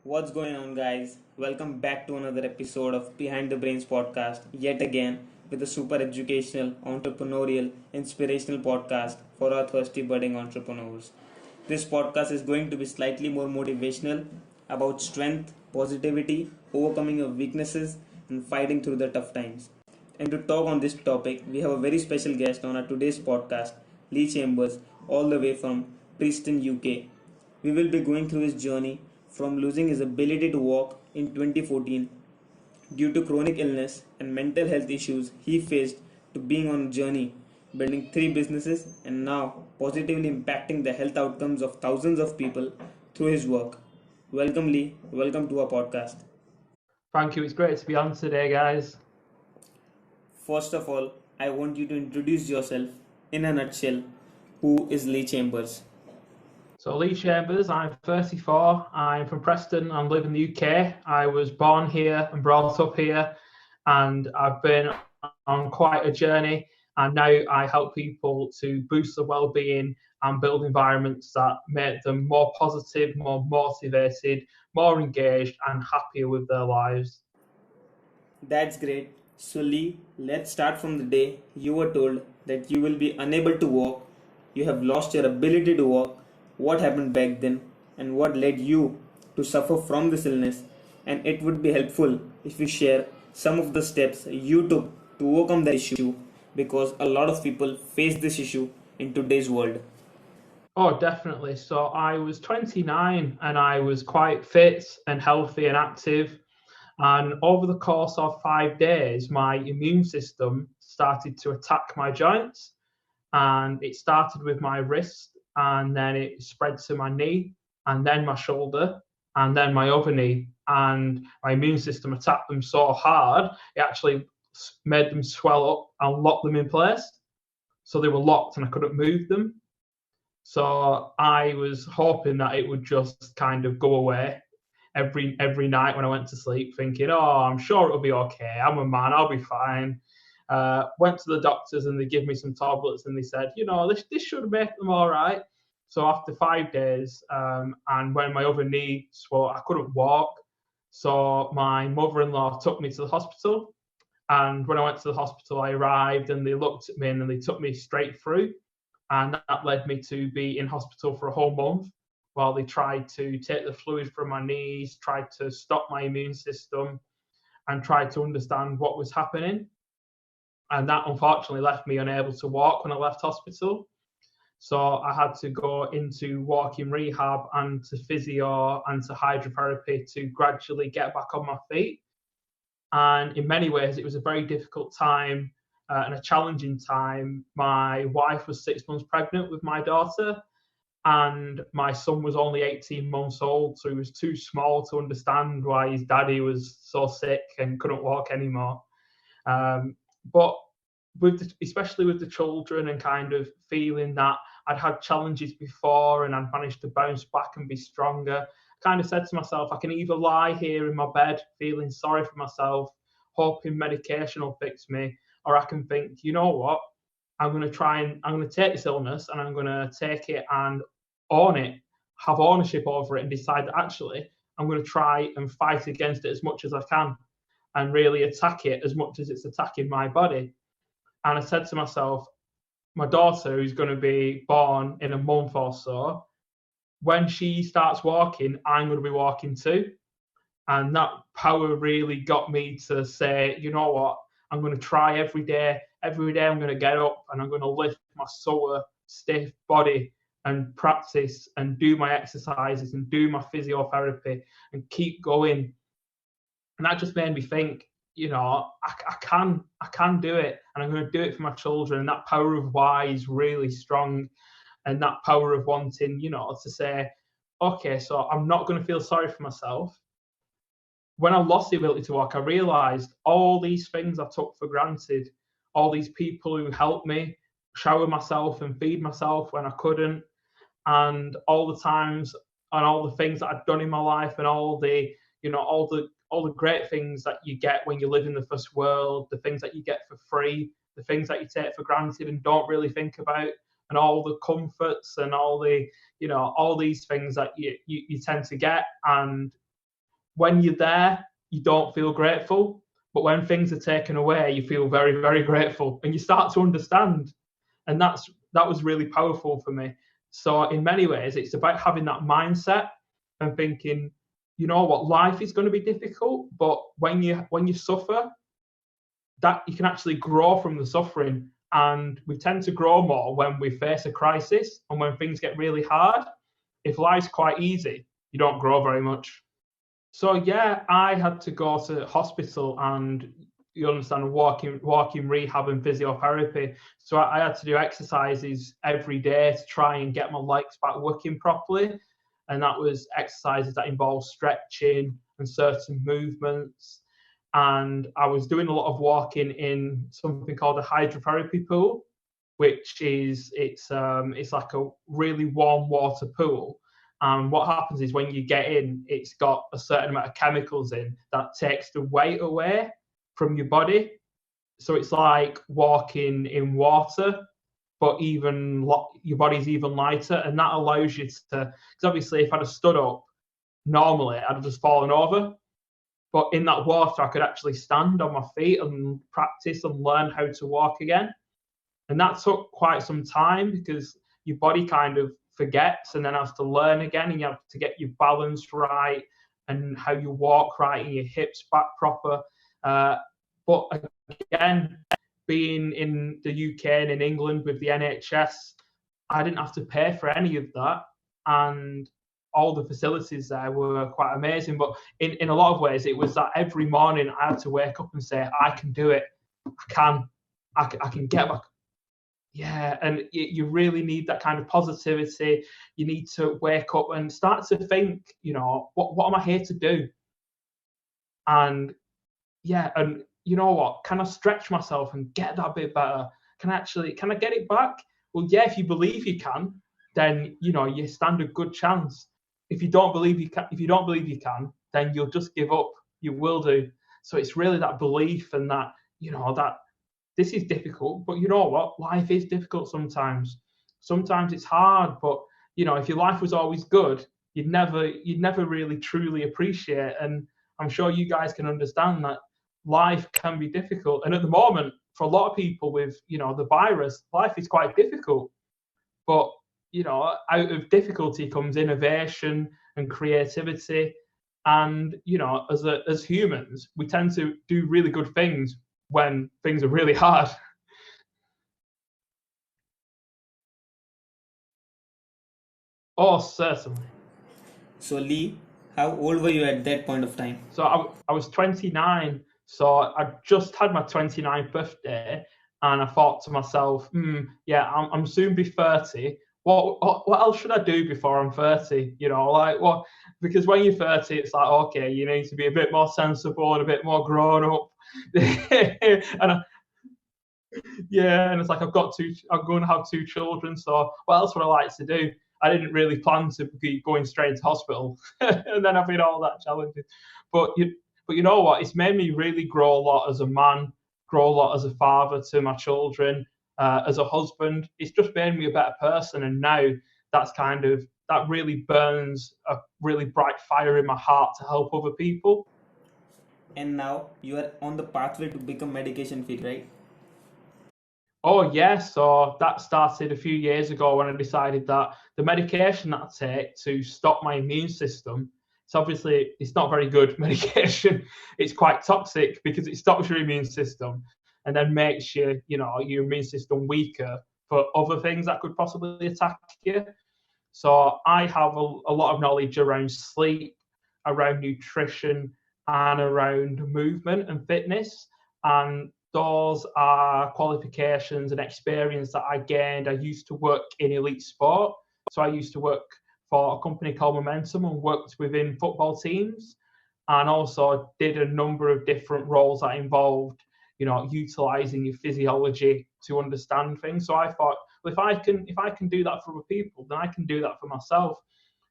What's going on, guys? Welcome back to another episode of Behind the Brains podcast, yet again with a super educational, entrepreneurial, inspirational podcast for our thirsty budding entrepreneurs. This podcast is going to be slightly more motivational about strength, positivity, overcoming your weaknesses, and fighting through the tough times. And to talk on this topic, we have a very special guest on our today's podcast, Lee Chambers, all the way from Preston, UK. We will be going through his journey from losing his ability to walk in 2014 due to chronic illness and mental health issues he faced to being on a journey building three businesses and now positively impacting the health outcomes of thousands of people through his work. Welcome, Lee. Welcome to our podcast. Thank you. It's great to be on today, guys. First of all, I want you to introduce yourself in a nutshell. Who is Lee Chambers? So, Lee Chambers, I'm 34. I'm from Preston and live in the UK. I was born here and brought up here, and I've been on quite a journey. And now I help people to boost their well-being and build environments that make them more positive, more motivated, more engaged, and happier with their lives. That's great. So, Lee, let's start from the day you were told that you will be unable to walk, you have lost your ability to walk. What happened back then, and what led you to suffer from this illness? And it would be helpful if you share some of the steps you took to overcome that issue because a lot of people face this issue in today's world. Oh, definitely. So I was 29 and I was quite fit and healthy and active. And over the course of 5 days, my immune system started to attack my joints. And it started with my wrist, and then it spread to my knee, and then my shoulder, and then my other knee. And my immune system attacked them so hard, it actually made them swell up and lock them in place. So they were locked and I couldn't move them. So I was hoping that it would just kind of go away every night when I went to sleep, thinking, "Oh, I'm sure it'll be okay. I'm a man. I'll be fine." Went to the doctors and they gave me some tablets and they said, this should make them all right. So after 5 days, and when my other knee swelled, I couldn't walk. So my mother-in-law took me to the hospital. And when I went to the hospital, I arrived and they looked at me and then they took me straight through. And that led me to be in hospital for a whole month while they tried to take the fluid from my knees, tried to stop my immune system, and tried to understand what was happening. And that unfortunately left me unable to walk when I left hospital. So I had to go into walking rehab and to physio and to hydrotherapy to gradually get back on my feet. And in many ways, it was a very difficult time and a challenging time. My wife was 6 months pregnant with my daughter, and my son was only 18 months old. So he was too small to understand why his daddy was so sick and couldn't walk anymore. But especially with the children and kind of feeling that I'd had challenges before and I'd managed to bounce back and be stronger, I kind of said to myself, I can either lie here in my bed feeling sorry for myself, hoping medication will fix me, or I can think, you know what, I'm going to take this illness and I'm going to take it and own it, have ownership over it, and decide that actually I'm going to try and fight against it as much as I can and really attack it as much as it's attacking my body. And I said to myself, my daughter, who's going to be born in a month or so, when she starts walking, I'm going to be walking too. And that power really got me to say, you know what, I'm going to try every day. Every day I'm going to get up and I'm going to lift my sore, stiff body and practice and do my exercises and do my physiotherapy and keep going. And that just made me think, I can do it, and I'm going to do it for my children. And that power of why is really strong, and that power of wanting, to say, okay, so I'm not going to feel sorry for myself. When I lost the ability to walk, I realized all these things I took for granted, all these people who helped me shower myself and feed myself when I couldn't, and all the times and all the things that I'd done in my life, and all the great things that you get when you live in the first world, the things that you get for free, the things that you take for granted and don't really think about, and all the comforts and all the, all these things that you tend to get. And when you're there, you don't feel grateful. But when things are taken away, you feel very, very grateful, and you start to understand. And that was really powerful for me. So in many ways, it's about having that mindset and thinking, you know what, life is going to be difficult, but when you suffer, that you can actually grow from the suffering. And we tend to grow more when we face a crisis and when things get really hard. If life's quite easy, you don't grow very much. So yeah, I had to go to hospital, and you understand, walking rehab and physiotherapy. So I had to do exercises every day to try and get my legs back working properly. And that was exercises that involve stretching and certain movements. And I was doing a lot of walking in something called a hydrotherapy pool, which is it's like a really warm water pool. And what happens is when you get in, it's got a certain amount of chemicals in that takes the weight away from your body. So it's like walking in water, but your body's even lighter, and that allows you to. Because obviously, if I'd have stood up normally, I'd have just fallen over. But in that water, I could actually stand on my feet and practice and learn how to walk again. And that took quite some time because your body kind of forgets and then has to learn again, and you have to get your balance right and how you walk right and your hips back proper. But again, being in the UK and in England with the NHS, I didn't have to pay for any of that. And all the facilities there were quite amazing. But in a lot of ways, it was that every morning I had to wake up and say, I can do it. I can get back. Yeah, and you really need that kind of positivity. You need to wake up and start to think, what am I here to do? And yeah, and you know what? Can I stretch myself and get that bit better? Can I get it back? Well, yeah, if you believe you can, then you stand a good chance. If you don't believe you can, then you'll just give up. You will do. So it's really that belief and that that this is difficult, but you know what? Life is difficult sometimes. Sometimes it's hard, but if your life was always good, you'd never really truly appreciate. And I'm sure you guys can understand that life can be difficult. And at the moment, for a lot of people with the virus, life is quite difficult. But out of difficulty comes innovation and creativity. And as humans, we tend to do really good things when things are really hard. Oh, certainly. So, Lee, how old were you at that point of time? So I was 29. So I just had my 29th birthday, and I thought to myself, yeah, I'm soon be 30. What else should I do before I'm 30? Because when you're 30, it's like, okay, you need to be a bit more sensible and a bit more grown up. and it's like I'm going to have two children. So what else would I like to do? I didn't really plan to be going straight into hospital and then having all that challenges. But you know what? It's made me really grow a lot as a man, grow a lot as a father to my children, as a husband. It's just made me a better person. And now that really burns a really bright fire in my heart to help other people. And now you are on the pathway to become medication free, right? Oh, yeah. So that started a few years ago when I decided that the medication that I take to stop my immune system, it's not very good medication. It's quite toxic because it stops your immune system and then makes your immune system weaker for other things that could possibly attack you. So I have a lot of knowledge around sleep, around nutrition, and around movement and fitness. And those are qualifications and experience that I gained. I used to work in elite sport. So I used to work for a company called Momentum and worked within football teams, and also did a number of different roles that involved, utilizing your physiology to understand things. So I thought, well, if I can do that for other people, then I can do that for myself.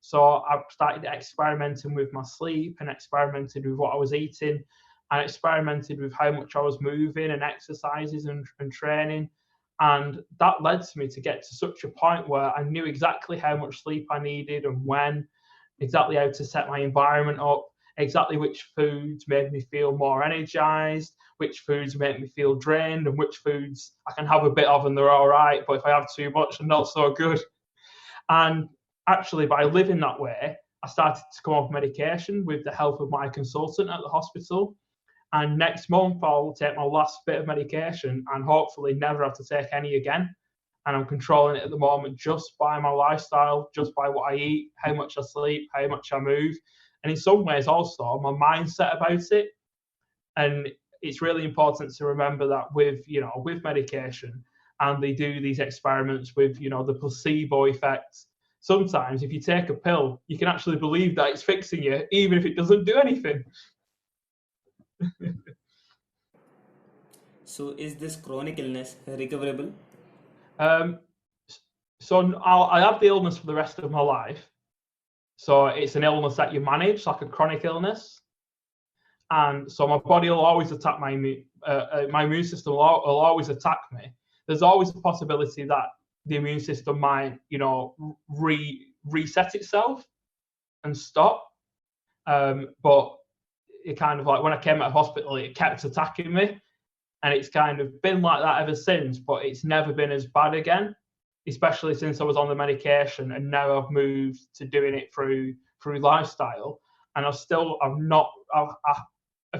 So I started experimenting with my sleep and experimented with what I was eating and experimented with how much I was moving and exercises and training. And that led to me to get to such a point where I knew exactly how much sleep I needed and when, exactly how to set my environment up, exactly which foods made me feel more energized, which foods make me feel drained, and which foods I can have a bit of and they're all right, but if I have too much, they're not so good. And actually, by living that way, I started to come off medication with the help of my consultant at the hospital. And next month, I'll take my last bit of medication and hopefully never have to take any again. And I'm controlling it at the moment just by my lifestyle, just by what I eat, how much I sleep, how much I move. And in some ways, also my mindset about it. And it's really important to remember that with medication, and they do these experiments with, the placebo effect. Sometimes if you take a pill, you can actually believe that it's fixing you, even if it doesn't do anything. So, is this chronic illness recoverable? Um, so I have the illness for the rest of my life. So it's an illness that you manage, like a chronic illness. And so my body will always attack my immune system will always attack me. There's always a possibility that the immune system might, reset itself and stop. But it kind of like when I came out of hospital, it kept attacking me, and it's kind of been like that ever since. But it's never been as bad again, especially since I was on the medication, and now I've moved to doing it through lifestyle. And a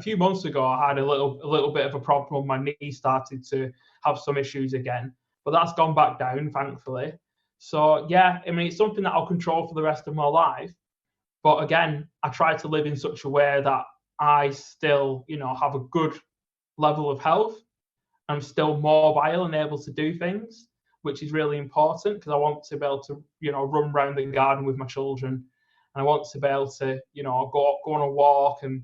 few months ago, I had a little bit of a problem. My knee started to have some issues again, but that's gone back down, thankfully. So yeah, I mean, it's something that I'll control for the rest of my life. But again, I try to live in such a way that I still, have a good level of health. I'm still mobile and able to do things, which is really important because I want to be able to, run around the garden with my children. And I want to be able to, go on a walk and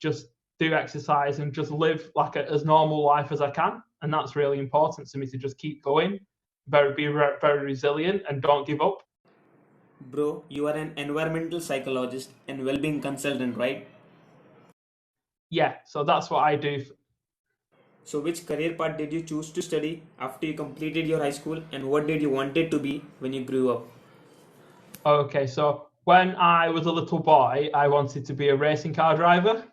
just do exercise and just live like as normal life as I can. And that's really important to me, to just keep going, be very resilient and don't give up. Bro, you are an environmental psychologist and well-being consultant, right? Yeah, so that's what I do. So, which career path did you choose to study after you completed your high school, and what did you want it to be when you grew up? Okay, so when I was a little boy, I wanted to be a racing car driver,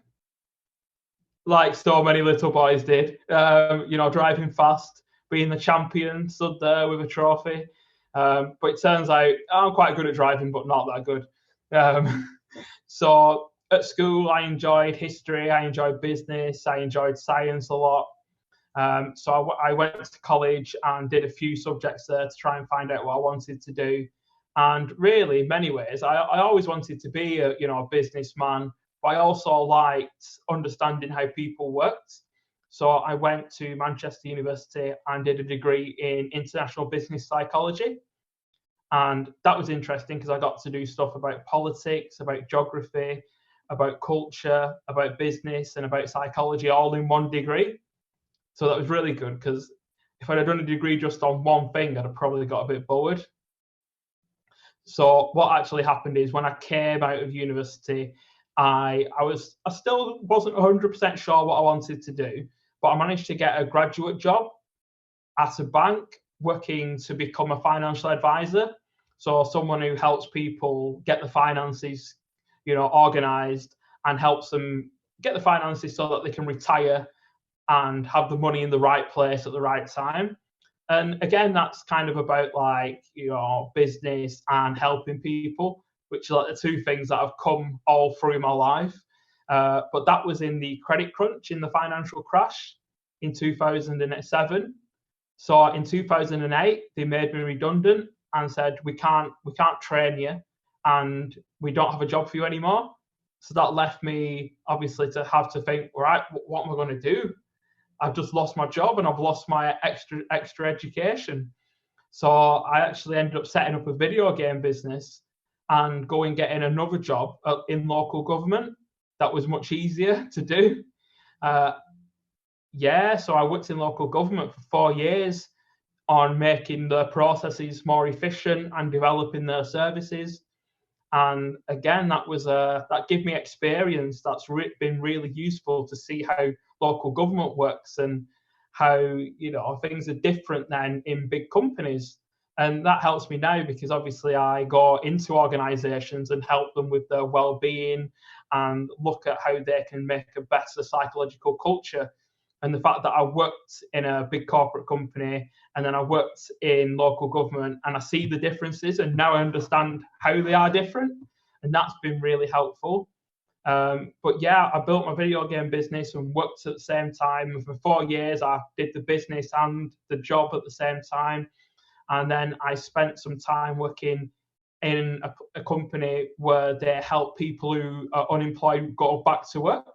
like so many little boys did. Driving fast, being the champion, stood there with a trophy. But it turns out I'm quite good at driving, but not that good. So at school, I enjoyed history, I enjoyed business, I enjoyed science a lot. So I went to college and did a few subjects there to try and find out what I wanted to do. And really, in many ways, I always wanted to be a businessman, but I also liked understanding how people worked. So I went to Manchester University and did a degree in international business psychology. And that was interesting because I got to do stuff about politics, about geography, about culture, about business, and about psychology all in one degree. So that was really good because if I'd have done a degree just on one thing, I'd have probably got a bit bored. So what actually happened is when I came out of university, I still wasn't 100% sure what I wanted to do, but I managed to get a graduate job at a bank working to become a financial advisor. So someone who helps people get the finances, organized and helps them get the finances so that they can retire and have the money in the right place at the right time. And again, that's kind of about business and helping people, which are like the two things that have come all through my life. But that was in the credit crunch, in the financial crash in 2007. So in 2008, they made me redundant and said, we can't train you and we don't have a job for you anymore. So that left me obviously to have to think, right, what am I going to do? I've just lost my job and I've lost my extra education. So I actually ended up setting up a video game business and going getting another job in local government. That was much easier to do. So I worked in local government for 4 years on making the processes more efficient and developing their services. And again, that gave me experience that's been really useful to see how local government works and how things are different than in big companies. And that helps me now because obviously I go into organizations and help them with their well-being and look at how they can make a better psychological culture. And the fact that I worked in a big corporate company and then I worked in local government and I see the differences and now I understand how they are different. And that's been really helpful. But yeah, I built my video game business and worked at the same time. And for 4 years, I did the business and the job at the same time. And then I spent some time working in a company where they help people who are unemployed go back to work.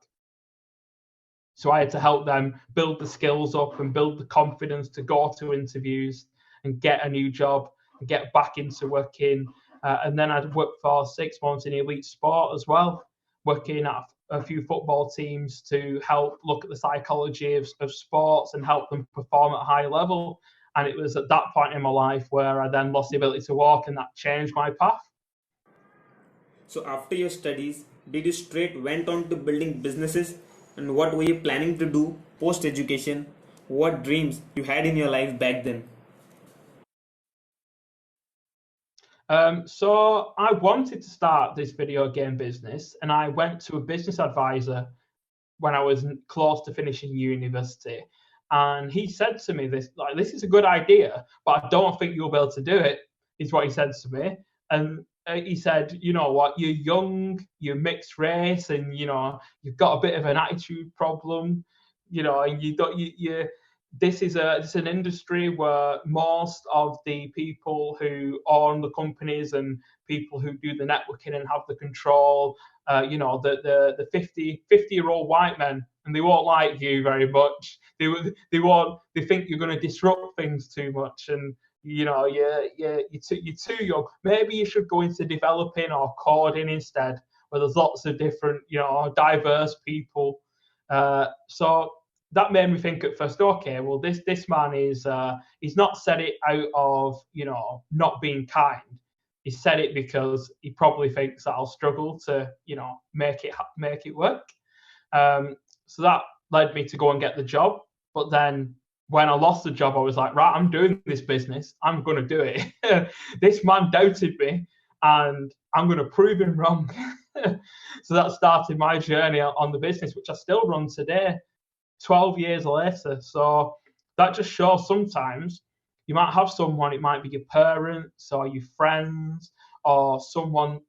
So I had to help them build the skills up and build the confidence to go to interviews and get a new job and get back into working. And then I'd worked for 6 months in elite sport as well, working at a few football teams to help look at the psychology of sports and help them perform at a high level. And it was at that point in my life where I then lost the ability to walk, and that changed my path. So after your studies, did you straight went on to building businesses, and what were you planning to do post education? What dreams you had in your life back then? So I wanted to start this video game business, and I went to a business advisor when I was close to finishing university. And he said to me, this is a good idea, but I don't think you'll be able to do it, is what he said to me. And he said, you know what, you're young, you're mixed race, and you've got a bit of an attitude problem, and this is an industry where most of the people who own the companies and people who do the networking and have the control, the 50-year-old white men, and they won't like you very much. They think you're going to disrupt things too much, and you're too young. Maybe you should go into developing or coding instead, where there's lots of different, diverse people. So that made me think at first, okay, well, this man is he's not said it out of not being kind. He said it because he probably thinks that I'll struggle to make it work. So that led me to go and get the job. But then when I lost the job, I was like, right, I'm doing this business. I'm going to do it. This man doubted me, and I'm going to prove him wrong. So that started my journey on the business, which I still run today, 12 years later. So that just shows sometimes you might have someone, it might be your parents or your friends or someone,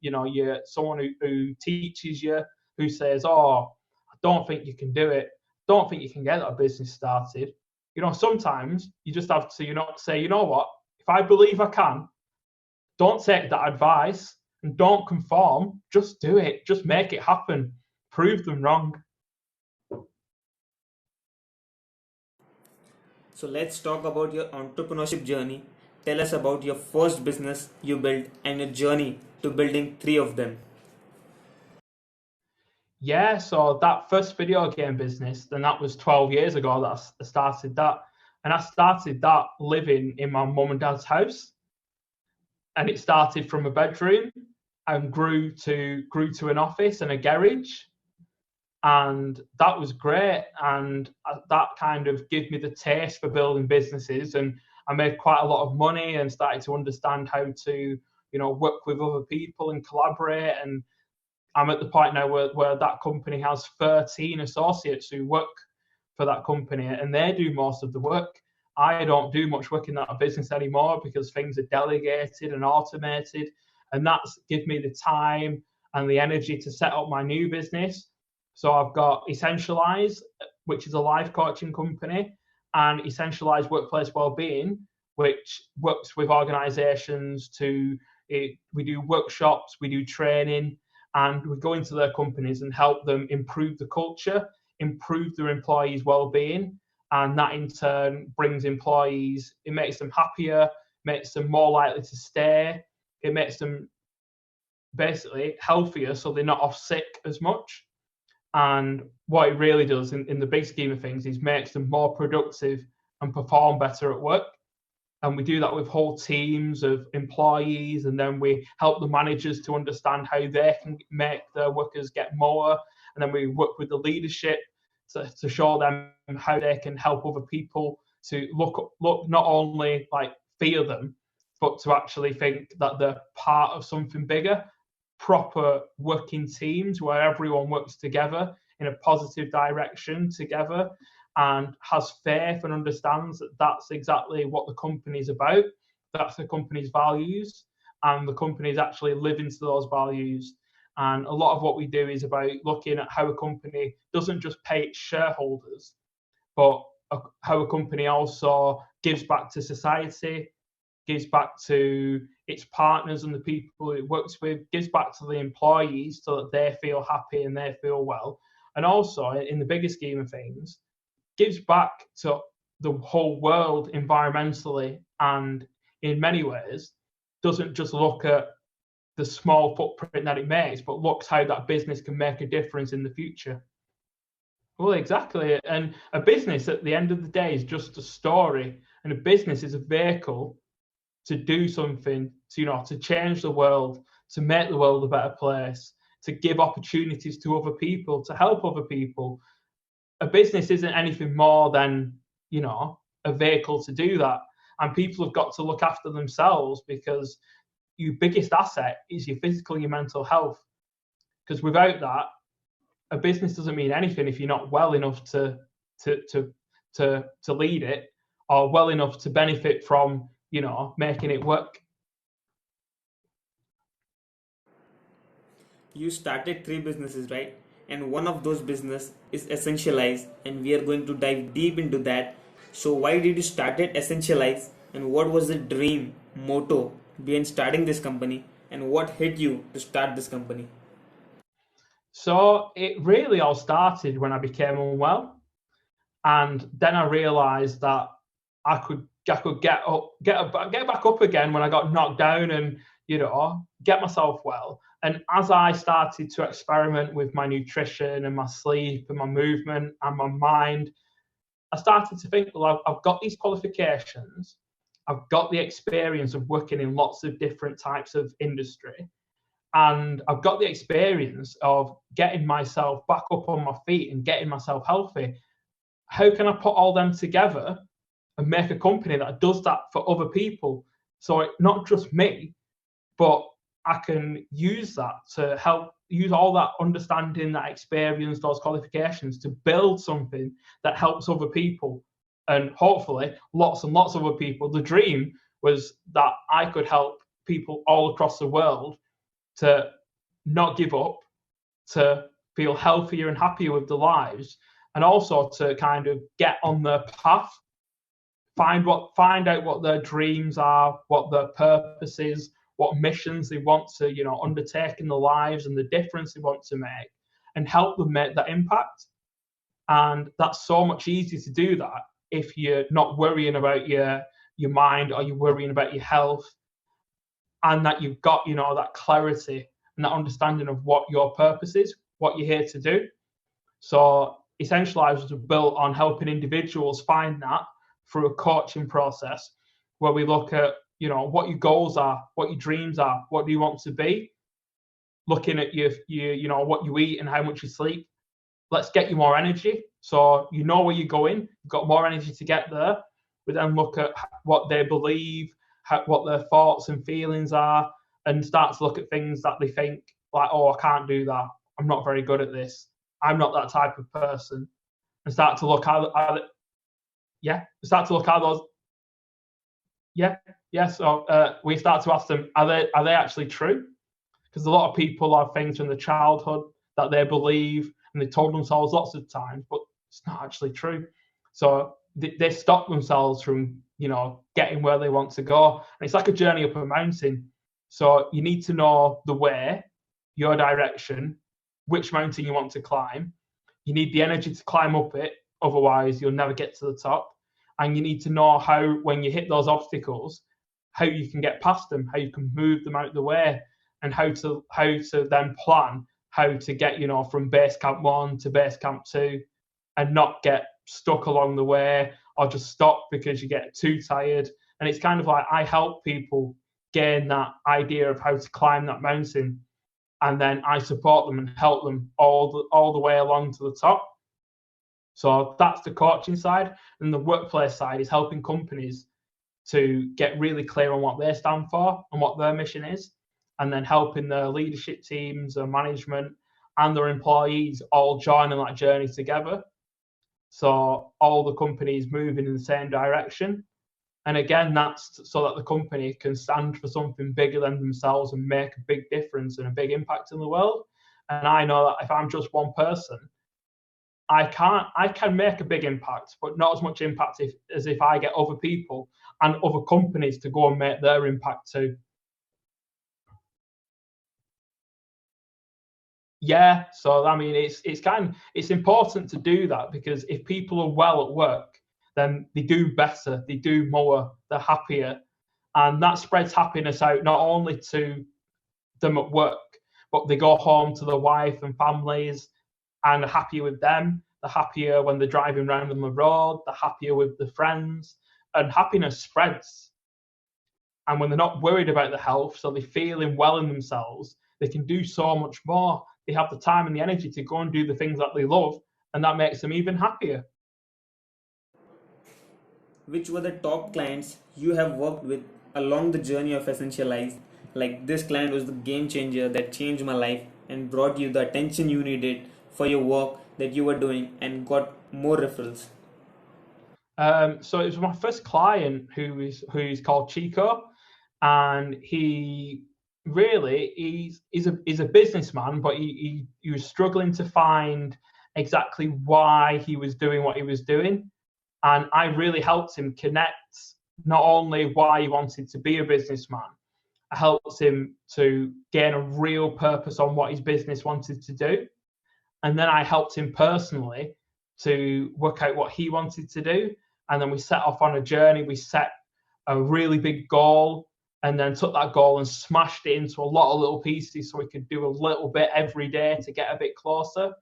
someone who teaches you, who says, oh, I don't think you can do it. Don't think you can get that business started. Sometimes you just have to, say, you know what, if I believe I can, don't take that advice and don't conform. Just do it. Just make it happen. Prove them wrong. So let's talk about your entrepreneurship journey. Tell us about your first business you built and your journey to building 3 of them. Yeah, so that first video game business, then that was 12 years ago that I started that. And I started that living in my mum and dad's house. And it started from a bedroom and grew to an office and a garage. And that was great. And that kind of gave me the taste for building businesses. And I made quite a lot of money and started to understand how to, work with other people and collaborate. And I'm at the point now where that company has 13 associates who work for that company, and they do most of the work. I don't do much work in that business anymore because things are delegated and automated, and that's given me the time and the energy to set up my new business. So I've got Essentialise, which is a life coaching company, and Essentialise Workplace Wellbeing, which works with organisations we do workshops, we do training, and we go into their companies and help them improve the culture, improve their employees' well-being, and that in turn brings employees, it makes them happier, makes them more likely to stay, it makes them basically healthier so they're not off sick as much. And what it really does in the big scheme of things is makes them more productive and perform better at work. And we do that with whole teams of employees, and then we help the managers to understand how they can make their workers get more. And then we work with the leadership to show them how they can help other people to look not only like fear them, but to actually think that they're part of something bigger, proper working teams where everyone works together in a positive direction together and has faith and understands that that's exactly what the company's about. That's the company's values, and the company's actually living to those values. And a lot of what we do is about looking at how a company doesn't just pay its shareholders, but how a company also gives back to society, gives back to its partners and the people it works with, gives back to the employees so that they feel happy and they feel well. And also, in the bigger scheme of things, gives back to the whole world environmentally, and in many ways doesn't just look at the small footprint that it makes, but looks how that business can make a difference in the future. Well, exactly. And a business at the end of the day is just a story, and a business is a vehicle to do something, to change the world, to make the world a better place, to give opportunities to other people, to help other people. A business isn't anything more than, a vehicle to do that. And people have got to look after themselves, because your biggest asset is your physical, your mental health. Because without that, a business doesn't mean anything if you're not well enough to lead it, or well enough to benefit from, making it work. You started 3 businesses, right? And one of those business is Essentialise, and we are going to dive deep into that. So why did you start it Essentialise, and what was the dream motto behind starting this company, and what hit you to start this company? So it really all started when I became unwell, and then I realised that I could get back up again when I got knocked down, and get myself well. And as I started to experiment with my nutrition and my sleep and my movement and my mind, I started to think, well, I've got these qualifications, I've got the experience of working in lots of different types of industry, and I've got the experience of getting myself back up on my feet and getting myself healthy. How can I put all them together and make a company that does that for other people? So not just me, but I can use that to help, use all that understanding, that experience, those qualifications to build something that helps other people, and hopefully lots and lots of other people. The dream was that I could help people all across the world to not give up, to feel healthier and happier with their lives, and also to kind of get on their path, find out what their dreams are, what their purpose is, what missions they want to, undertake in their lives, and the difference they want to make, and help them make that impact. And that's so much easier to do that if you're not worrying about your mind, or you're worrying about your health, and that you've got, that clarity and that understanding of what your purpose is, what you're here to do. So Essentialise was built on helping individuals find that through a coaching process, where we look at, what your goals are, what your dreams are, what do you want to be, looking at your what you eat and how much you sleep. Let's get you more energy, so you know where you're going, you've got more energy to get there. We then look at what they believe, what their thoughts and feelings are, and start to look at things that they think, like, oh, I can't do that, I'm not very good at this, I'm not that type of person, and start to look at those. So we start to ask them, are they actually true? Because a lot of people have things from the childhood that they believe, and they told themselves lots of times, but it's not actually true. So they stop themselves from, getting where they want to go. And it's like a journey up a mountain. So you need to know the way, your direction, which mountain you want to climb. You need the energy to climb up it, otherwise you'll never get to the top. And you need to know how, when you hit those obstacles, how you can get past them, how you can move them out of the way, and how to then plan how to get, from base camp 1 to base camp 2, and not get stuck along the way, or just stop because you get too tired. And it's kind of like, I help people gain that idea of how to climb that mountain, and then I support them and help them all the way along to the top. So that's the coaching side. And the workplace side is helping companies to get really clear on what they stand for and what their mission is, and then helping their leadership teams, their management, and their employees all join on that journey together. So all the companies moving in the same direction. And again, that's so that the company can stand for something bigger than themselves and make a big difference and a big impact in the world. And I know that if I'm just one person, I can make a big impact, but not as much impact as if I get other people and other companies to go and make their impact too. Yeah, so I mean, it's important to do that, because if people are well at work, then they do better, they do more, they're happier, and that spreads happiness out not only to them at work, but they go home to their wife and families and are happier with them. They're happier when they're driving around on the road. They're happier with their friends, and happiness spreads. And when they're not worried about their health, so they're feeling well in themselves, they can do so much more. They have the time and the energy to go and do the things that they love, and that makes them even happier. Which were the top clients you have worked with along the journey of Essentialise? Like, this client was the game changer that changed my life and brought you the attention you needed for your work that you were doing and got more referrals. So it was my first client who's called Chico, and he's a businessman, but he was struggling to find exactly why he was doing what he was doing, and I really helped him connect not only why he wanted to be a businessman, I helped him to gain a real purpose on what his business wanted to do, and then I helped him personally to work out what he wanted to do, and then we set off on a journey. We set a really big goal, and then took that goal and smashed it into a lot of little pieces so we could do a little bit every day to get a bit closer.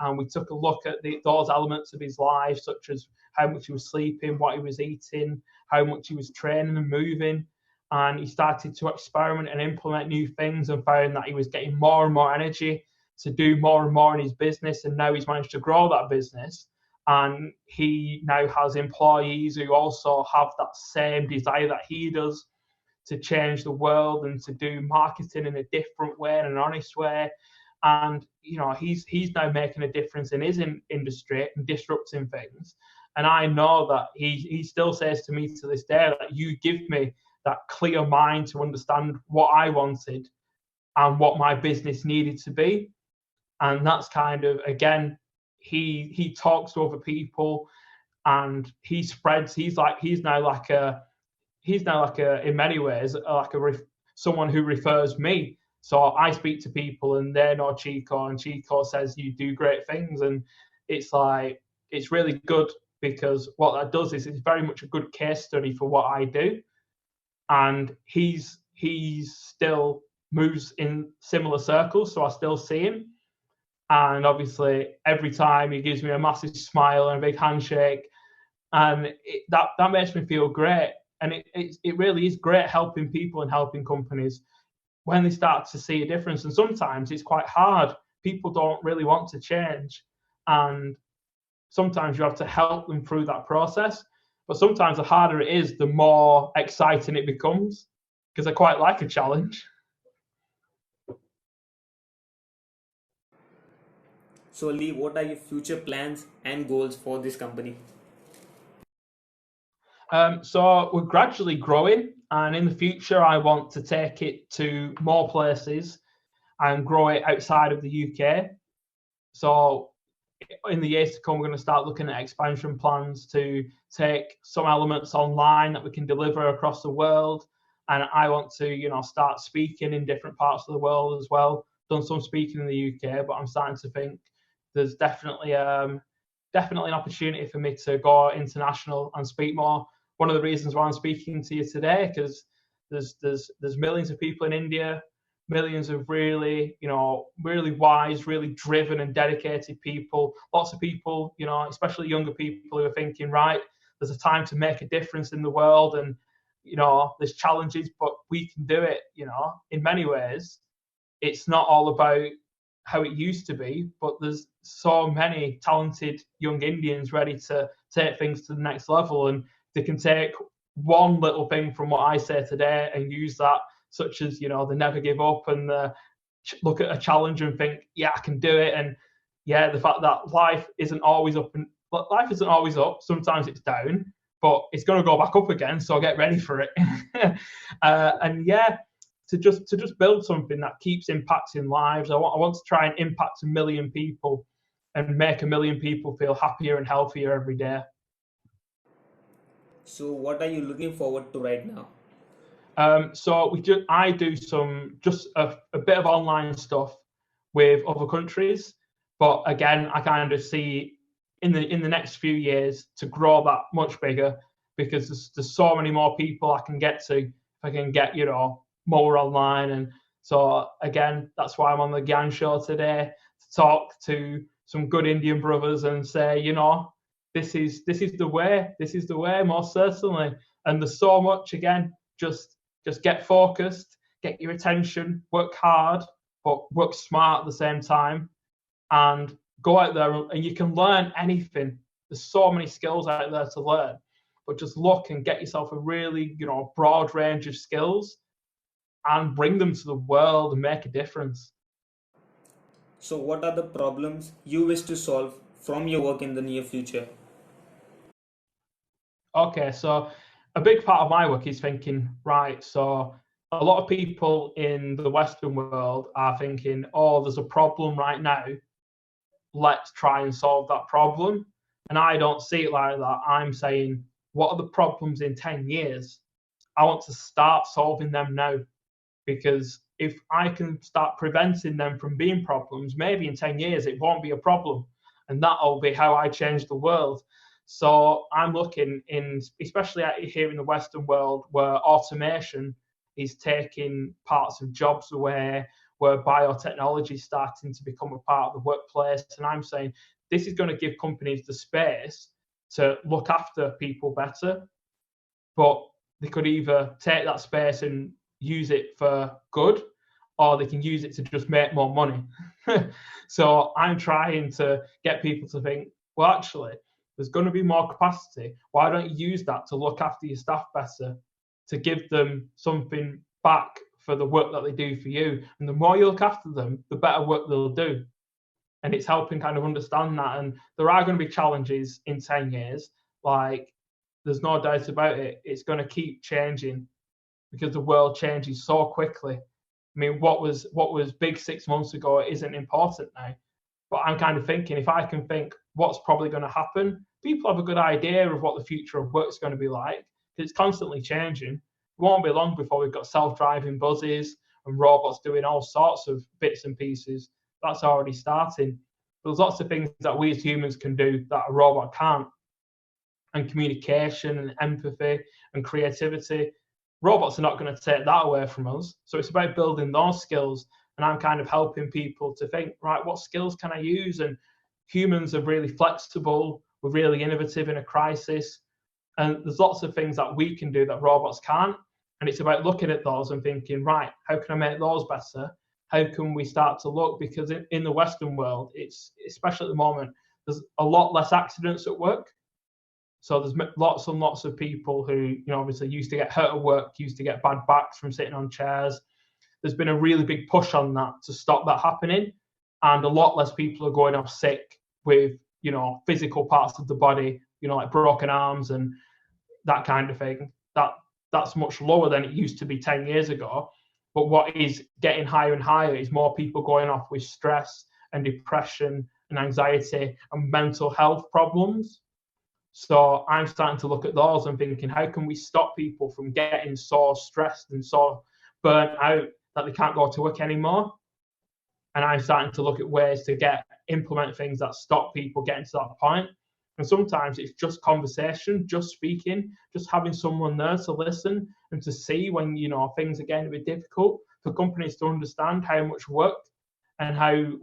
And we took a look at those elements of his life, such as how much he was sleeping, what he was eating, how much he was training and moving. And he started to experiment and implement new things, and found that he was getting more and more energy to do more and more in his business. And now he's managed to grow that business. And he now has employees who also have that same desire that he does to change the world and to do marketing in a different way, in an honest way. And he's now making a difference in his industry and disrupting things. And I know that he still says to me to this day that you give me that clear mind to understand what I wanted and what my business needed to be. And that's kind of, again, he talks to other people, and he spreads. He's now like a in many ways like someone who refers me. So I speak to people and they know Chico, and Chico says you do great things, and it's really good, because what that does is it's very much a good case study for what I do. And he's still moves in similar circles, so I still see him. And obviously every time he gives me a massive smile and a big handshake, and that makes me feel great. And it really is great helping people and helping companies when they start to see a difference. And sometimes it's quite hard. People don't really want to change, and sometimes you have to help them through that process. But sometimes the harder it is, the more exciting it becomes, because I quite like a challenge. So, Lee, what are your future plans and goals for this company? So we're gradually growing, and in the future, I want to take it to more places and grow it outside of the UK. So in the years to come, we're going to start looking at expansion plans to take some elements online that we can deliver across the world. And I want to, start speaking in different parts of the world as well. Done some speaking in the UK, but I'm starting to think there's definitely an opportunity for me to go international and speak more. One of the reasons why I'm speaking to you today, because there's millions of people in India, millions of really wise, really driven and dedicated people. Lots of people, especially younger people, who are thinking, right, there's a time to make a difference in the world, and there's challenges, but we can do it. In many ways, it's not all about how it used to be, but there's so many talented young Indians ready to take things to the next level, and they can take one little thing from what I say today and use that, such as, you know, the never give up and the look at a challenge and think, yeah, I can do it. And yeah, the fact that life isn't always up, sometimes it's down, but it's going to go back up again, so get ready for it. And yeah, to just build something that keeps impacting lives. I want to try and impact 1 million people and make 1 million people feel happier and healthier every day. So, what are you looking forward to right now? So I do some just a bit of online stuff with other countries, but again, I kind of see in the next few years to grow that much bigger, because there's so many more people I can get to if I can get, you know, more online. And so again, that's why I'm on the Gyan show today, to talk to some good Indian brothers and say, you know, this is the way, most certainly. And there's so much, again, just get focused, get your attention, work hard, but work smart at the same time, and go out there and you can learn anything. There's so many skills out there to learn, but just look and get yourself a really, you know, broad range of skills and bring them to the world and make a difference. So, what are the problems you wish to solve from your work in the near future? Okay, so a big part of my work is thinking, right, so a lot of people in the Western world are thinking, oh, there's a problem right now, let's try and solve that problem. And I don't see it like that. I'm saying, what are the problems in 10 years? I want to start solving them now, because if I can start preventing them from being problems, maybe in 10 years it won't be a problem. And that'll be how I change the world. So I'm looking in, especially here in the Western world, where automation is taking parts of jobs away, where biotechnology is starting to become a part of the workplace. And I'm saying this is going to give companies the space to look after people better, but they could either take that space and use it for good, or they can use it to just make more money. So I'm trying to get people to think, well, actually, there's going to be more capacity. Why don't you use that to look after your staff better, to give them something back for the work that they do for you? And the more you look after them, the better work they'll do. And it's helping kind of understand that. And there are going to be challenges in 10 years. Like, there's no doubt about it. It's going to keep changing because the world changes so quickly. I mean, what was big 6 months ago isn't important now. But I'm kind of thinking, if I can think what's probably going to happen, people have a good idea of what the future of work is going to be like. It's constantly changing. It won't be long before we've got self-driving buses and robots doing all sorts of bits and pieces. That's already starting. There's lots of things that we as humans can do that a robot can't. And communication and empathy and creativity. Robots are not going to take that away from us. So it's about building those skills. And I'm kind of helping people to think, right, what skills can I use? And humans are really flexible. We're really innovative in a crisis. And there's lots of things that we can do that robots can't. And it's about looking at those and thinking, right, how can I make those better? How can we start to look? Because in the Western world, it's, especially at the moment, there's a lot less accidents at work. So there's lots and lots of people who, you know, obviously used to get hurt at work, used to get bad backs from sitting on chairs. There's been a really big push on that to stop that happening. And a lot less people are going off sick with, you know, physical parts of the body, you know, like broken arms and that kind of thing. That's much lower than it used to be 10 years ago. But what is getting higher and higher is more people going off with stress and depression and anxiety and mental health problems. So I'm starting to look at those and thinking, how can we stop people from getting so stressed and so burnt out that they can't go to work anymore? And I'm starting to look at ways to implement things that stop people getting to that point. And sometimes it's just conversation, just speaking, just having someone there to listen and to see when, you know, things are getting a bit difficult, for companies to understand how much work and how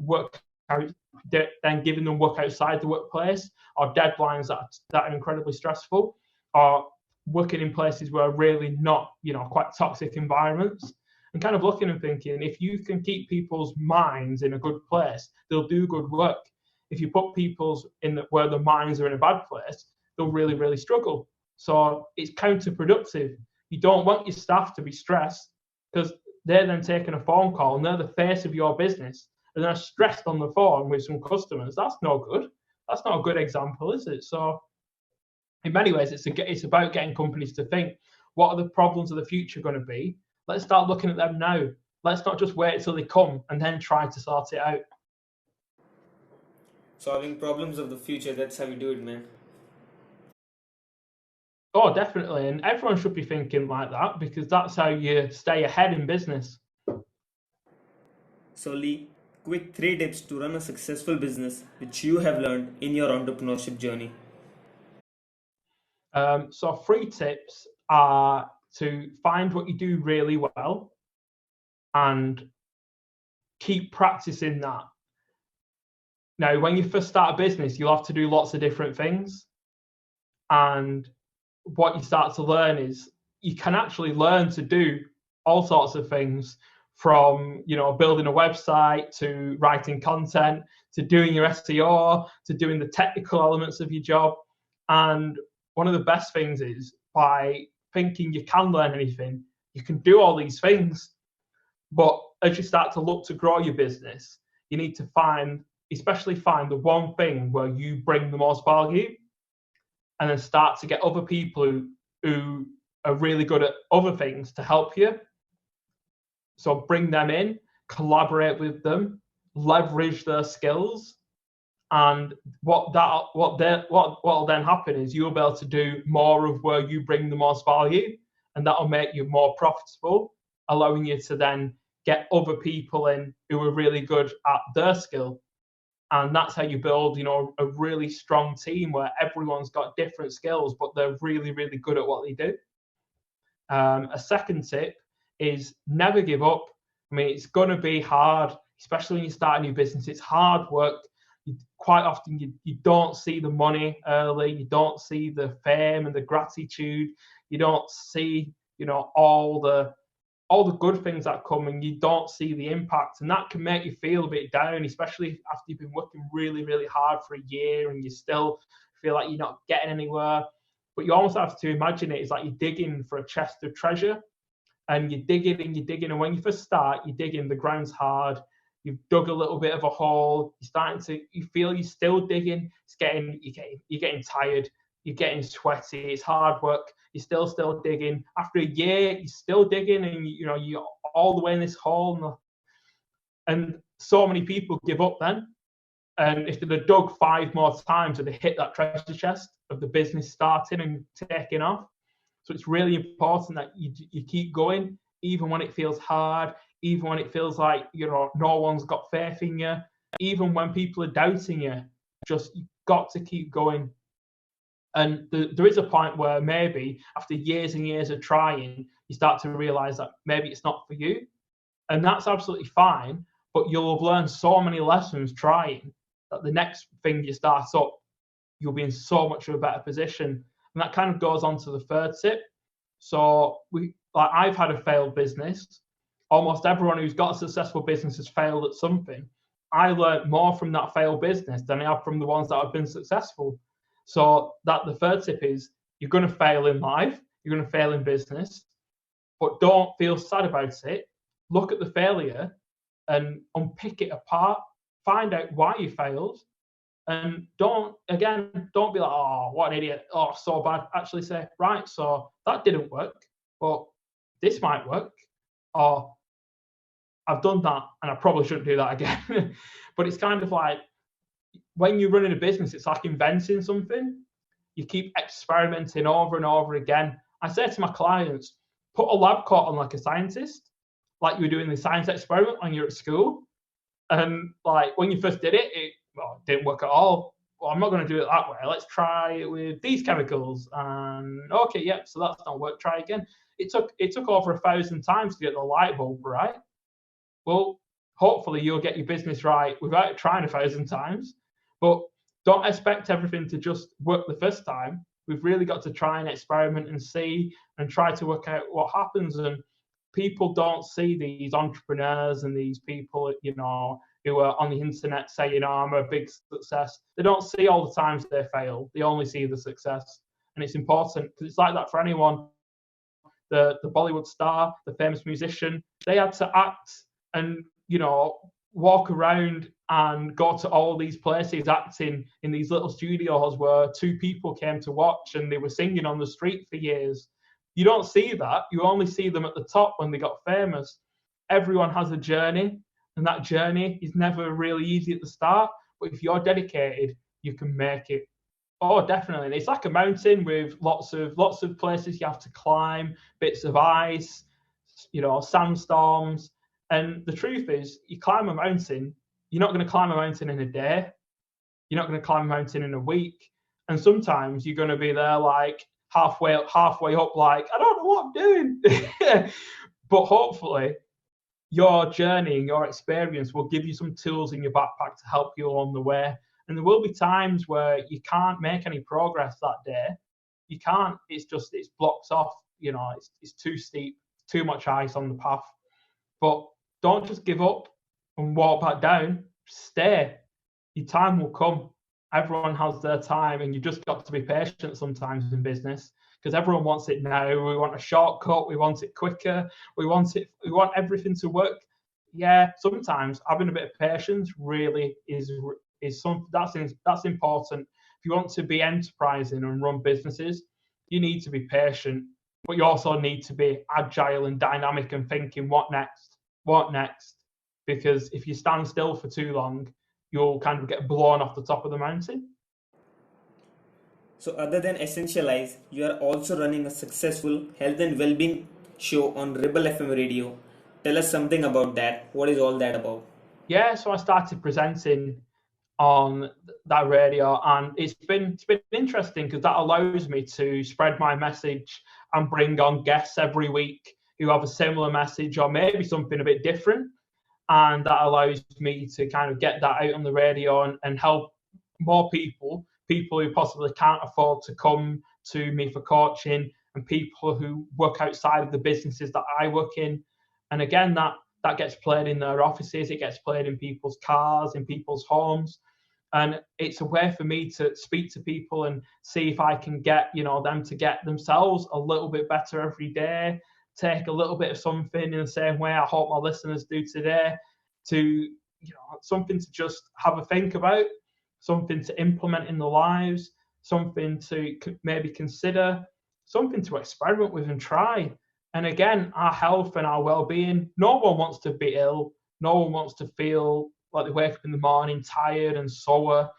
then giving them work outside the workplace, or deadlines that are incredibly stressful, or working in places where are really not, you know, quite toxic environments. And kind of looking and thinking, if you can keep people's minds in a good place, they'll do good work. If you put people's where the minds are in a bad place, they'll really, really struggle. So it's counterproductive. You don't want your staff to be stressed because they're then taking a phone call and they're the face of your business and they're stressed on the phone with some customers. That's no good. That's not a good example, is it? So in many ways, it's about getting companies to think, what are the problems of the future going to be? Let's start looking at them now. Let's not just wait till they come and then try to sort it out. Solving problems of the future, that's how you do it, man. Oh, definitely. And everyone should be thinking like that because that's how you stay ahead in business. So, Lee, quick 3 tips to run a successful business which you have learned in your entrepreneurship journey. So 3 tips are to find what you do really well and keep practicing that. Now, when you first start a business, you'll have to do lots of different things. And what you start to learn is you can actually learn to do all sorts of things, from building a website to writing content to doing your SEO to doing the technical elements of your job. And one of the best things is, by thinking you can learn anything, you can do all these things. But as you start to look to grow your business, you need to especially find the one thing where you bring the most value, and then start to get other people who are really good at other things to help you. So bring them in, collaborate with them, leverage their skills, and what will then happen is you'll be able to do more of where you bring the most value, and that'll make you more profitable, allowing you to then get other people in who are really good at their skill. And that's how you build, a really strong team where everyone's got different skills, but they're really, really good at what they do. A second tip is never give up. I mean, it's going to be hard, especially when you start a new business. It's hard work. Quite often you don't see the money early. You don't see the fame and the gratitude. You don't see, all the good things that come, and you don't see the impact, and that can make you feel a bit down, especially after you've been working really, really hard for a year and you still feel like you're not getting anywhere. But you almost have to imagine it is like you're digging for a chest of treasure, and you're digging and you're digging, and when you first start, you dig in, the ground's hard, you've dug a little bit of a hole, you feel you're still digging, you're getting tired, you're getting sweaty, it's hard work, you're still digging. After a year, you're still digging, and you're all the way in this hole. And so many people give up then. And if they'd have dug 5 more times, they'd have hit that treasure chest of the business starting and taking off. So it's really important that you keep going, even when it feels hard, even when it feels like no one's got faith in you, even when people are doubting you. You've got to keep going. And there is a point where maybe after years and years of trying, you start to realize that maybe it's not for you. And that's absolutely fine. But you'll have learned so many lessons trying that the next thing you start up, you'll be in so much of a better position. And that kind of goes on to the third tip. So I've had a failed business. Almost everyone who's got a successful business has failed at something. I learned more from that failed business than I have from the ones that have been successful. So the third tip is, you're going to fail in life, you're going to fail in business, but don't feel sad about it. Look at the failure and unpick it apart, find out why you failed, and don't be like, oh, what an idiot, oh, so bad. Actually say, right, so that didn't work, but this might work, or I've done that and I probably shouldn't do that again. But it's kind of like, when you're running a business, it's like inventing something. You keep experimenting over and over again. I say to my clients, put a lab coat on like a scientist, like you were doing the science experiment when you're at school. And like when you first did it, it didn't work at all. Well, I'm not going to do it that way. Let's try it with these chemicals. And okay, yeah, so that's not work. Try again. It took over 1,000 times to get the light bulb right. Well, hopefully you'll get your business right without trying 1,000 times. But don't expect everything to just work the first time. We've really got to try and experiment and see and try to work out what happens. And people don't see these entrepreneurs and these people, who are on the internet saying, I'm a big success. They don't see all the times they fail. They only see the success. And it's important because it's like that for anyone. The Bollywood star, the famous musician, they had to act and, walk around and go to all these places acting in these little studios where two people came to watch and they were singing on the street for years. You don't see that. You only see them at the top when they got famous. Everyone has a journey, and that journey is never really easy at the start. But if you're dedicated, you can make it. Oh, definitely. It's like a mountain with lots of places you have to climb, bits of ice, sandstorms. And the truth is, you climb a mountain, you're not going to climb a mountain in a day. You're not going to climb a mountain in a week. And sometimes you're going to be there like halfway up, like, I don't know what I'm doing. But hopefully your journey and your experience will give you some tools in your backpack to help you along the way. And there will be times where you can't make any progress that day. You can't. It's blocked off. It's too steep, too much ice on the path. But don't just give up and walk back down. Stay. Your time will come. Everyone has their time, and you just got to be patient sometimes in business because everyone wants it now. We want a shortcut. We want it quicker. We want everything to work. Yeah, sometimes having a bit of patience really is something that's important. If you want to be enterprising and run businesses, you need to be patient, but you also need to be agile and dynamic and thinking, what next? Because if you stand still for too long, you'll kind of get blown off the top of the mountain. So other than Essentialise, you are also running a successful health and well-being show on Rebel FM radio. Tell us something about that. What is all that about? Yeah, so I started presenting on that radio, and it's been interesting because that allows me to spread my message and bring on guests every week who have a similar message or maybe something a bit different, and that allows me to kind of get that out on the radio and help more people who possibly can't afford to come to me for coaching, and people who work outside of the businesses that I work in. And again, that gets played in their offices, it gets played in people's cars, in people's homes. And it's a way for me to speak to people and see if I can get, them to get themselves a little bit better every day, take a little bit of something in the same way I hope my listeners do today, to, something to just have a think about, something to implement in their lives, something to maybe consider, something to experiment with and try. And again, our health and our well-being, no one wants to be ill. No one wants to feel like they wake up in the morning tired and sore.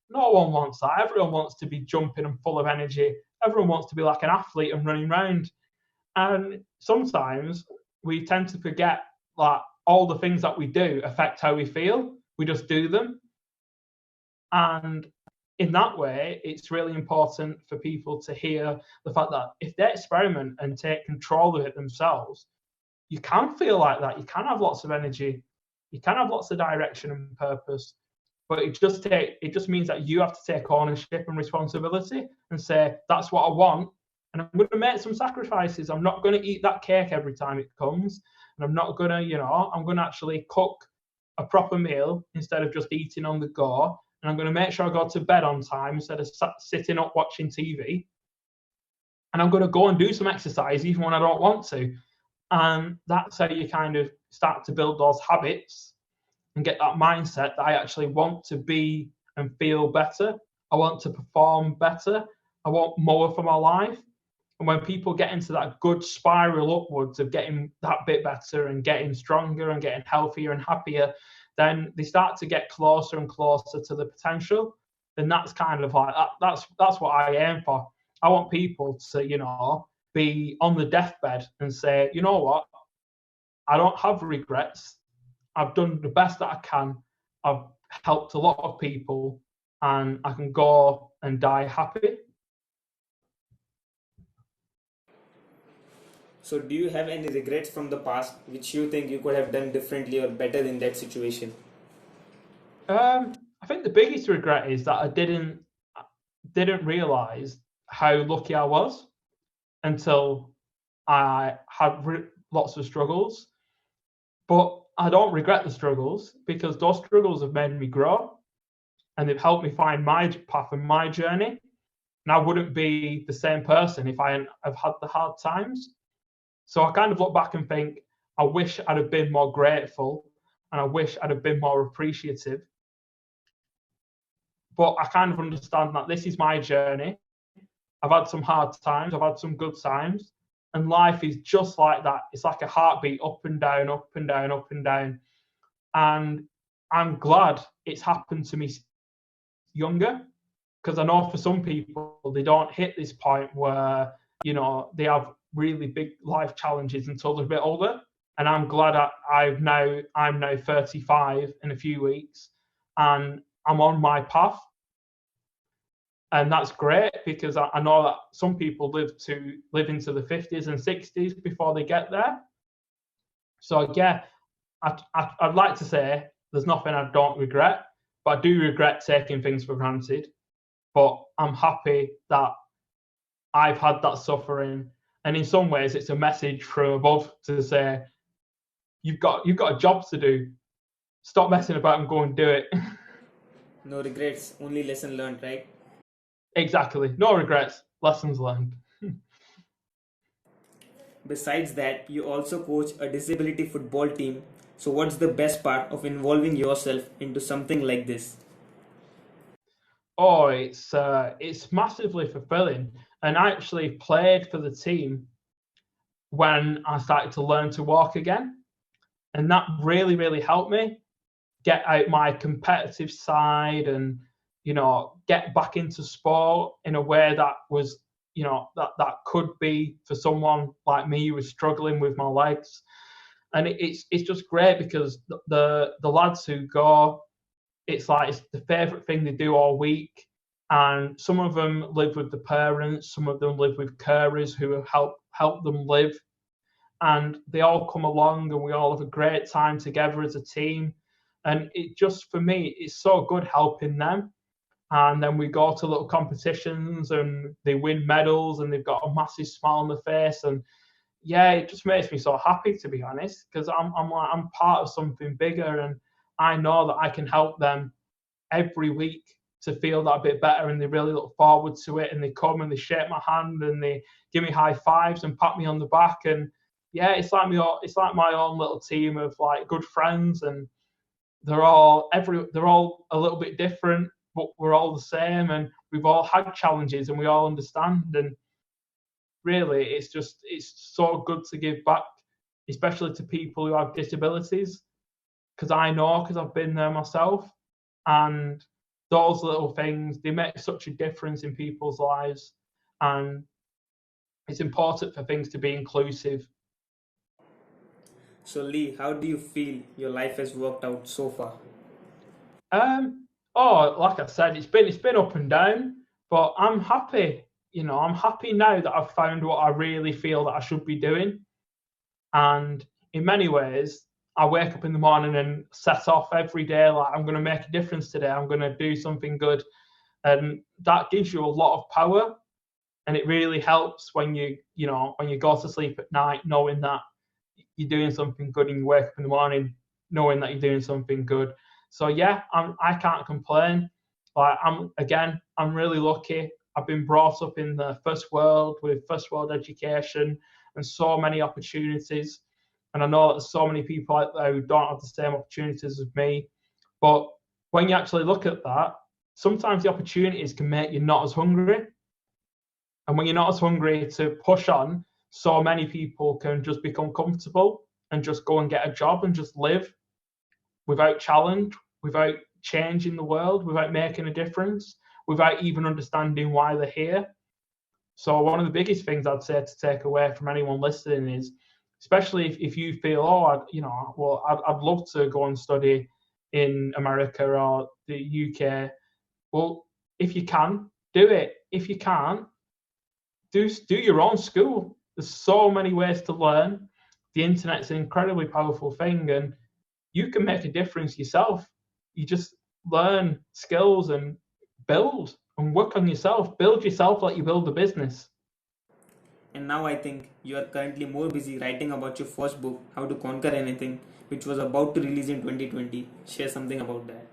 No one wants that. Everyone wants to be jumping and full of energy. Everyone wants to be like an athlete and running around. And sometimes we tend to forget that all the things that we do affect how we feel. We just do them. And in that way, it's really important for people to hear the fact that if they experiment and take control of it themselves, you can feel like that. You can have lots of energy. You can have lots of direction and purpose. But it just means that you have to take ownership and responsibility and say, that's what I want. And I'm going to make some sacrifices. I'm not going to eat that cake every time it comes. And I'm not going to, I'm going to actually cook a proper meal instead of just eating on the go. And I'm going to make sure I go to bed on time instead of sitting up watching TV. And I'm going to go and do some exercise even when I don't want to. And that's how you kind of start to build those habits and get that mindset that I actually want to be and feel better. I want to perform better. I want more for my life. And when people get into that good spiral upwards of getting that bit better and getting stronger and getting healthier and happier, then they start to get closer and closer to the potential. And that's kind of like, that's what I aim for. I want people to, be on the deathbed and say, you know what, I don't have regrets. I've done the best that I can. I've helped a lot of people, and I can go and die happy. So do you have any regrets from the past which you think you could have done differently or better in that situation? I think the biggest regret is that I didn't realize how lucky I was until I had lots of struggles. But I don't regret the struggles because those struggles have made me grow and they've helped me find my path and my journey. and I wouldn't be the same person if I hadn't have had the hard times. So I kind of look back and think, I wish I'd have been more grateful, and I wish I'd have been more appreciative. But I kind of understand that this is my journey. I've had some hard times, I've had some good times, and life is just like that. It's like a heartbeat, up and down, up and down, up and down. And I'm glad it's happened to me younger, because I know for some people they don't hit this point where they have really big life challenges until they're a bit older. And I'm glad I'm now 35 in a few weeks, and I'm on my path. And that's great, because I know that some people live into the 50s and 60s before they get there. So yeah, I'd like to say there's nothing I don't regret, but I do regret taking things for granted. But I'm happy that I've had that suffering, and in some ways it's a message from above to say, you've got a job to do. Stop messing about and go and do it. No regrets, only lesson learned, right? Exactly. No regrets, lessons learned. Besides that, you also coach a disability football team. So, what's the best part of involving yourself into something like this? Oh, it's massively fulfilling. And I actually played for the team when I started to learn to walk again, and that really, really helped me get out my competitive side and get back into sport in a way that was that could be for someone like me who was struggling with my legs. And it's just great, because the lads who go, it's like it's the favorite thing they do all week. And some of them live with the parents, some of them live with carers who have help them live, and they all come along and we all have a great time together as a team. And it just, for me, it's so good helping them. And then we go to little competitions and they win medals and they've got a massive smile on their face. And yeah, it just makes me so happy, to be honest, because I'm part of something bigger, and I know that I can help them every week to feel that bit better, and they really look forward to it, and they come and they shake my hand and they give me high fives and pat me on the back. And yeah, it's like my own little team of like good friends, and they're all a little bit different, but we're all the same, and we've all had challenges and we all understand. And really, it's so good to give back, especially to people who have disabilities, because I've been there myself. And those little things, they make such a difference in people's lives, and it's important for things to be inclusive. So, Lee, how do you feel your life has worked out so far? Like I said, it's been up and down, but I'm happy. I'm happy now that I've found what I really feel that I should be doing. And in many ways, I wake up in the morning and set off every day like, I'm going to make a difference today. I'm going to do something good. And that gives you a lot of power. And it really helps when when you go to sleep at night, knowing that you're doing something good, and you wake up in the morning knowing that you're doing something good. So yeah, I can't complain. Like I'm really lucky. I've been brought up in the first world with first world education and so many opportunities. And I know that there's so many people out there who don't have the same opportunities as me. But when you actually look at that, sometimes the opportunities can make you not as hungry. And when you're not as hungry to push on, so many people can just become comfortable and just go and get a job and just live without challenge, without changing the world, without making a difference, without even understanding why they're here. So one of the biggest things I'd say to take away from anyone listening is, especially if you feel, I'd love to go and study in America or the UK. Well, if you can, do it. If you can't, do your own school. There's so many ways to learn. The internet's an incredibly powerful thing, and you can make a difference yourself. You just learn skills and build and work on yourself. Build yourself like you build a business. And now I think you are currently more busy writing about your first book, How to Conquer Anything, which was about to release in 2020. Share something about that.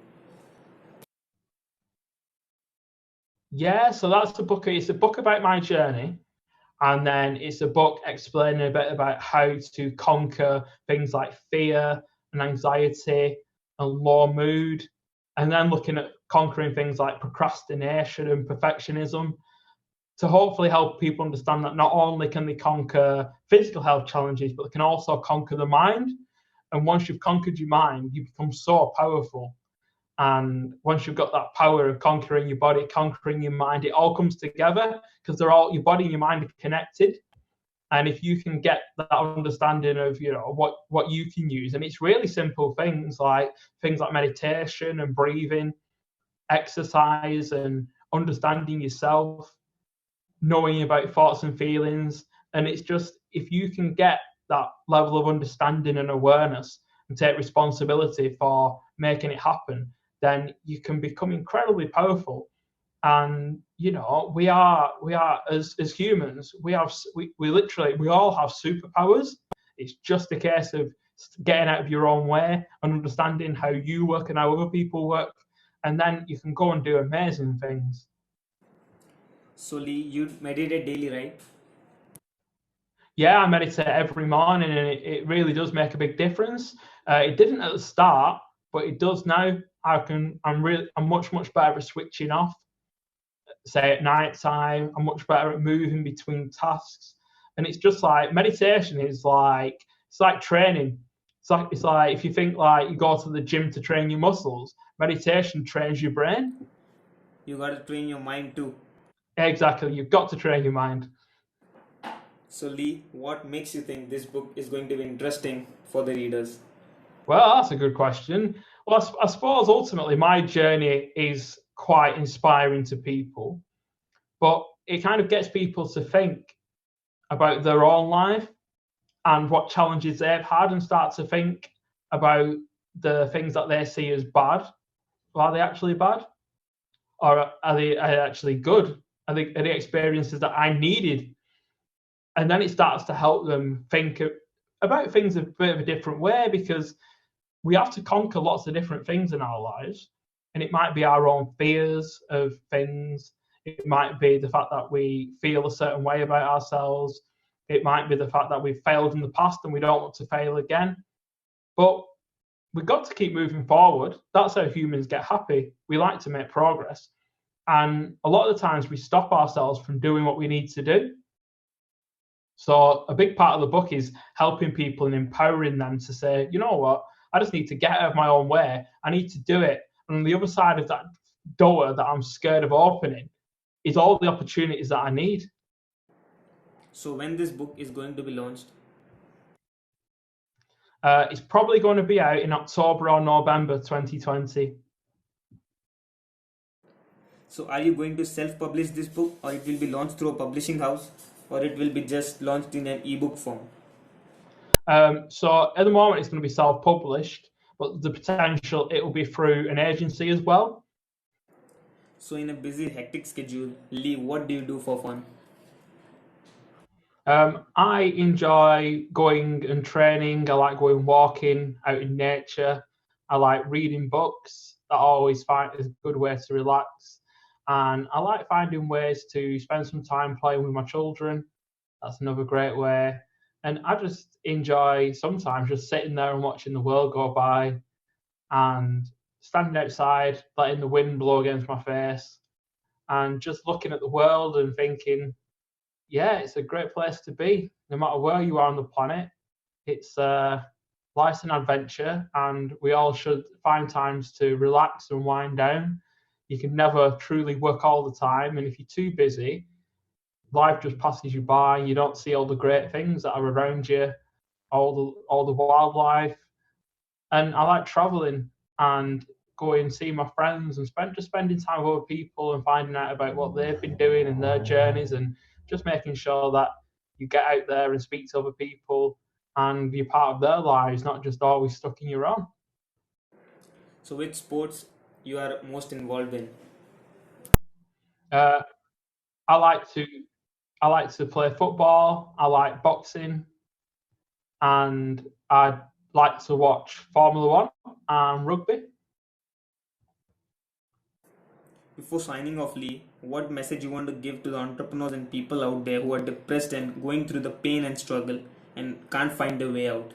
Yeah, so that's the book. It's a book about my journey, and then it's a book explaining a bit about how to conquer things like fear and anxiety and low mood, and then looking at conquering things like procrastination and perfectionism to hopefully help people understand that not only can they conquer physical health challenges, but they can also conquer the mind. And once you've conquered your mind, you become so powerful. And once you've got that power of conquering your body, conquering your mind, it all comes together because they're all, your body and your mind are connected. And if you can get that understanding of, what you can use, and it's really simple things like meditation and breathing, exercise and understanding yourself, knowing about thoughts and feelings. And it's just, if you can get that level of understanding and awareness and take responsibility for making it happen, then you can become incredibly powerful. And we are as humans, we literally, we all have superpowers. It's just a case of getting out of your own way and understanding how you work and how other people work, and then you can go and do amazing things. So Lee, you meditate daily, right? Yeah, I meditate every morning, and it really does make a big difference. It didn't at the start, but it does now. I'm much better at switching off. Say at night time, I'm much better at moving between tasks, and it's just like meditation is like, it's like training. It's like if you think like you go to the gym to train your muscles, meditation trains your brain. You gotta train your mind too. Exactly, you've got to train your mind. So Lee, what makes you think this book is going to be interesting for the readers? Well, that's a good question. Well, I suppose ultimately my journey is quite inspiring to people, but it kind of gets people to think about their own life and what challenges they've had and start to think about the things that they see as bad. Are they actually bad? Or are they actually good? Are they experiences that I needed? And then it starts to help them think about things a bit of a different way, because we have to conquer lots of different things in our lives. And it might be our own fears of things. It might be the fact that we feel a certain way about ourselves. It might be the fact that we've failed in the past and we don't want to fail again. But we've got to keep moving forward. That's how humans get happy. We like to make progress. And a lot of the times we stop ourselves from doing what we need to do. So a big part of the book is helping people and empowering them to say, you know what, I just need to get out of my own way. I need to do it. And on the other side of that door that I'm scared of opening is all the opportunities that I need. So when this book is going to be launched? It's probably going to be out in October or November 2020. So are you going to self-publish this book, or it will be launched through a publishing house, or it will be just launched in an ebook form? So at the moment, it's going to be self-published, but the potential it will be through an agency as well. So in a busy, hectic schedule, Lee, what do you do for fun? I enjoy going and training. I like going walking out in nature. I like reading books. That I always find is a good way to relax. And I like finding ways to spend some time playing with my children. That's another great way. And I just enjoy sometimes just sitting there and watching the world go by and standing outside, letting the wind blow against my face and just looking at the world and thinking, yeah, it's a great place to be. No matter where you are on the planet, it's life's an adventure, and we all should find times to relax and wind down. You can never truly work all the time, and if you're too busy, life just passes you by. You don't see all the great things that are around you, all the wildlife. And I like traveling and going and see my friends and spending time with other people and finding out about what they've been doing and their journeys, and just making sure that you get out there and speak to other people and be part of their lives, not just always stuck in your own. So which sports you are most involved in? Uh, I like to I like to play football. I like boxing, and I like to watch Formula One and rugby. Before signing off, Lee, what message you want to give to the entrepreneurs and people out there who are depressed and going through the pain and struggle and can't find a way out?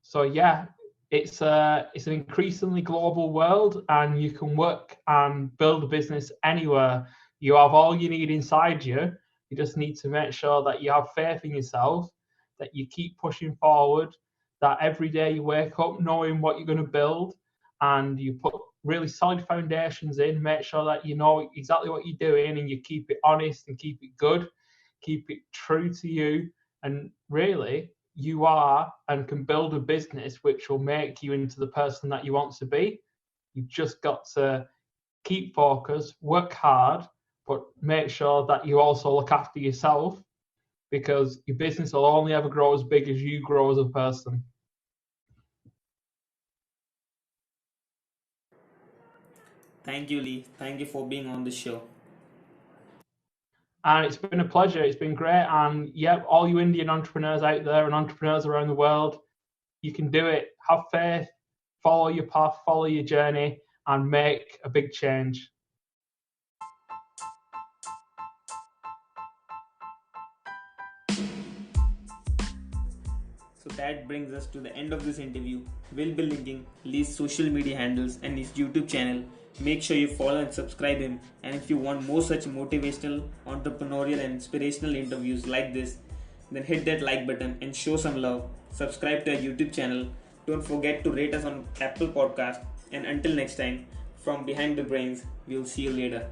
So yeah, it's an increasingly global world, and you can work and build a business anywhere. You have all you need inside you. You just need to make sure that you have faith in yourself, that you keep pushing forward, that every day you wake up knowing what you're going to build, and you put really solid foundations in. Make sure that you know exactly what you're doing, and you keep it honest and keep it good, keep it true to you, and really you are and can build a business which will make you into the person that you want to be. You've just got to keep focused, work hard, but make sure that you also look after yourself, because your business will only ever grow as big as you grow as a person. Thank you, Lee. Thank you for being on the show. And it's been a pleasure. It's been great. And yeah, all you Indian entrepreneurs out there and entrepreneurs around the world, you can do it. Have faith, follow your path, follow your journey, and make a big change. So that brings us to the end of this interview. We'll be linking Lee's social media handles and his YouTube channel. Make sure you follow and subscribe him. And if you want more such motivational, entrepreneurial and inspirational interviews like this, then hit that like button and show some love. Subscribe to our YouTube channel. Don't forget to rate us on Apple Podcast. And until next time, from Behind the Brains, we'll see you later.